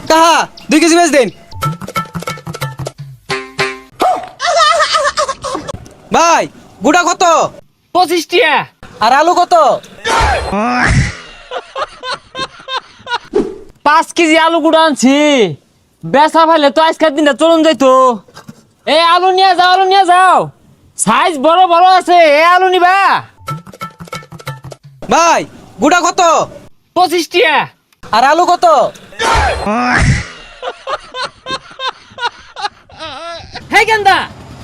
কাহা 2 কেজি বেচ দেন ভাই গুড়া কত 25 টিয়া। আর আলু কত 5 কেজি আলু গুঁড়া আনছি, বেচা ফাইলে তো আজকের দিনটা চলুন যাইতো। এই আলু নিয়ে যাও, আলু নিয়ে যাও, সাইজ বড় বড় আছে। এই আলু নিবা? ভাই গুড়া কত 25 টিয়া। আর আলু কত হে গেন্দা,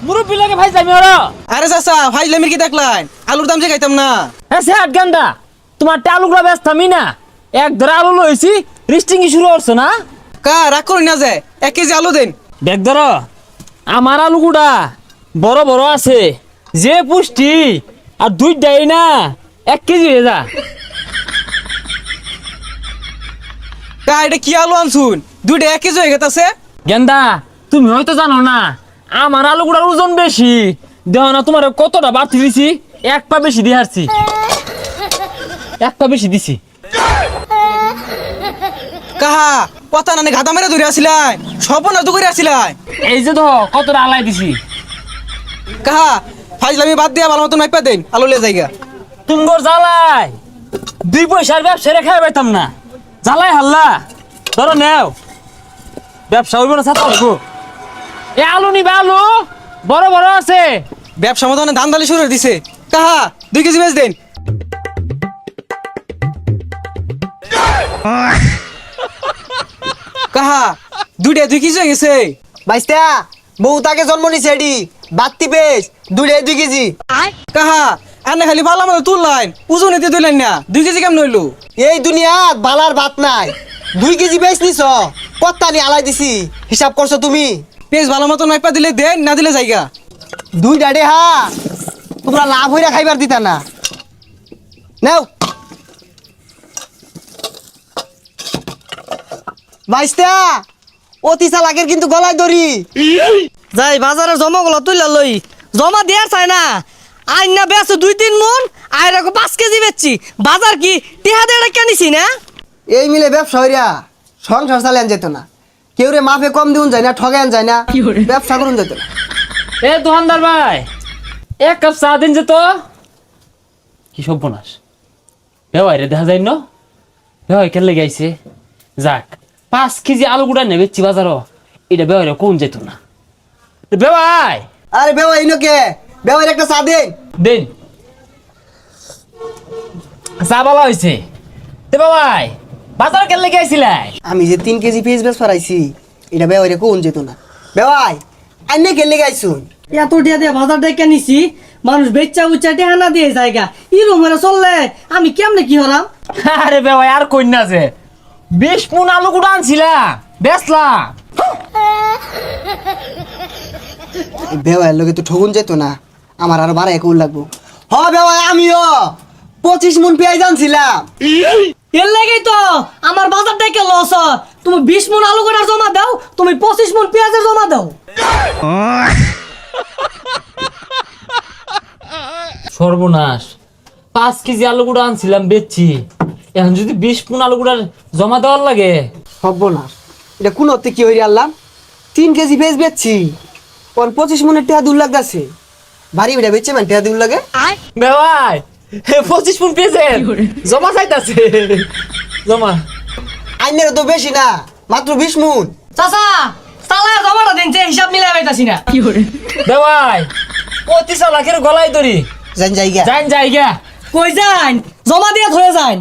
মুরব্বি লাগে ভাই যাবি ওরা। আরে চাচা ফাইজলামির কি দেখলেন আলুর দাম যে খাইতাম না হ্যাঁ সে গেন্দা, তোমার আলুগুলা বেচতামই না, এক ধরে আলু লইছি, রিস্টিং শুরু করছো না? কা রাগ করি না যে 1 কেজি আলু দেন দেখ ধর, আমার আলুগুড়া বড় বড় আছে, যে পুষ্টি, আর 2টাই না 1 কেজি হয়ে যা। কা এটা কি আলু আনছুন 2টা 1 কেজি হয়ে গেছে গেন্দা, তুমি হয়তো জানো না, আমার আলুগুড়ার ওজন বেশি, দেহ না তোমার কতটা বাড়তি দিছি, 1 পা বেশি দিয়ে হারছি, 1 পা বেশি দিছি। কাহা কথা না গাদা মেরে ধরে আসিলাই সব না তো করে আসিলাই এই যে ধর কতটা আলাই দিছি। কাহা ফাইজলামি বাদ দিয়া ভালো মতন মাইপা দেন আলু লে জায়গা তুমগর জ্বালাই 2 পয়সার ব্যবসা রেখে পাইতাম না, জ্বালাই হাল্লা ধরো নেও, ব্যবসা হইব না ছাতা হইব। এ আলু নিবা, আলু বড় বড় আছে। ব্যবসা মতন ধান দালি শুরু করে দিছে কাহা 2 কেজি বেচ দেন কাহা 2টা 2 কেজি হয়ে গেছে বাইস্তা বউ তাকে জন্ম নিছে এডি বাত্তি পেস 2 কেজি। কাহা আনে খালি ভালো মতো তুললাইন ওজন এতে তুললেন না 2 কেজি কেমন হইলো এই দুনিয়াত বালার ভাত নাই, 2 কেজি বেচ নিছ, কত্তা নি আলাই দিছি, হিসাব করছো তুমি? পেজ ভালো মতন মাইপা দিলে দেন না দিলে জায়গা 2টা হা তোমরা লাভ হইরা খাইবার দিতা না। নাও বাইস্তা অতি চালাকের কিন্তু গলায় দড়ি। যাই বাজারে জমা গুলো তুইলা লই, জমা দেয়ার চাই না, আইন না বেছো 2-3 মন, আইরা 5 কেজি বেচছি, বাজার কি টিহা দিয়ে কেনিছি না? এই মিলে ব্যবসা হইরা সংসার চালান যেত না, কেউ রে মাফে কম দিউন যায় না, ঠগান যায় না, ব্যবসা করুন যেত না। এ দোকানদার ভাই, 1 কাপ চা দিন যে তো। কি সর্বনাশ, বেওয়াইরে দেখা যায় না, বেওয়াই কেন গাইছে। যাক 5 কেজি আলু গুড়া নেবেছি বাজারও, এটা বেওয়াইরে কোন যেত না। বেওয়াই আরে বেওয়া ইনোকে বেওয়ার একটা চা দেন। দিন চা বলা হয়েছে। তে বেওয়াই বাজার কেন গাইছিলাই? আমি যে 3 কেজি পেঁয়াজ বেশ ফরাইছি, এটা বেওয়ারে কোন যেত না। বেওয়াই আইনে গেলে গাইছুন এত টিহা দিয়ে বাজার দিয়ে কেনিছি, মানুষ বেচা উচ্চা টিহা না দিয়ে জায়গা ইরম মেরে চললে আমি কেমনে কি হরাম? আরে বেওয়াই আর কই না যে 20 মণ আলু গুড়া আনছিলাম, বেচলাম। বেওয়ার লোকে তো ঠগুন যেত না, আমার আরো বাড়াই কোন লাগবো। হ বেওয়াই আমিও 25 মণ পেঁয়াজ আনছিলাম। এর লাগেই তো আমার বাজার থেকে লস হয়। তুমি 20 মন আলু গোটার জমা দাও, তুমি 25 মন পেঁয়াজের জমা দাও। সর্বনাশ, 5 কেজি আলু গুঁড়া আনছিলাম বেচছি, এখন যদি 20 মণ আলু গুঁড়ার জমা দেওয়ার লাগে। সর্বনাশ, এটা কোন অর্থে কি হইরে আনলাম? 3 কেজি পেঁয়াজ বেচছি, কোন 25 মণের টেহা দূর লাগতেছে, ভারী বেটা বেচছে মানে টেহা দূর লাগে। বেওয়াই 25 মণ পেয়েছে, জমা চাইতাছে, জমা। আইনের তো বেশি না, মাত্র 20 মণ। চাচা চালায় জমাটা দিন, যে হিসাব মিলাই পাইতাছি না। বেওয়াই 25 লাখের গলায় দড়ি, জান জায়গা যাইন জায়গা। কই যান, জমা দিয়ে ধরে যান।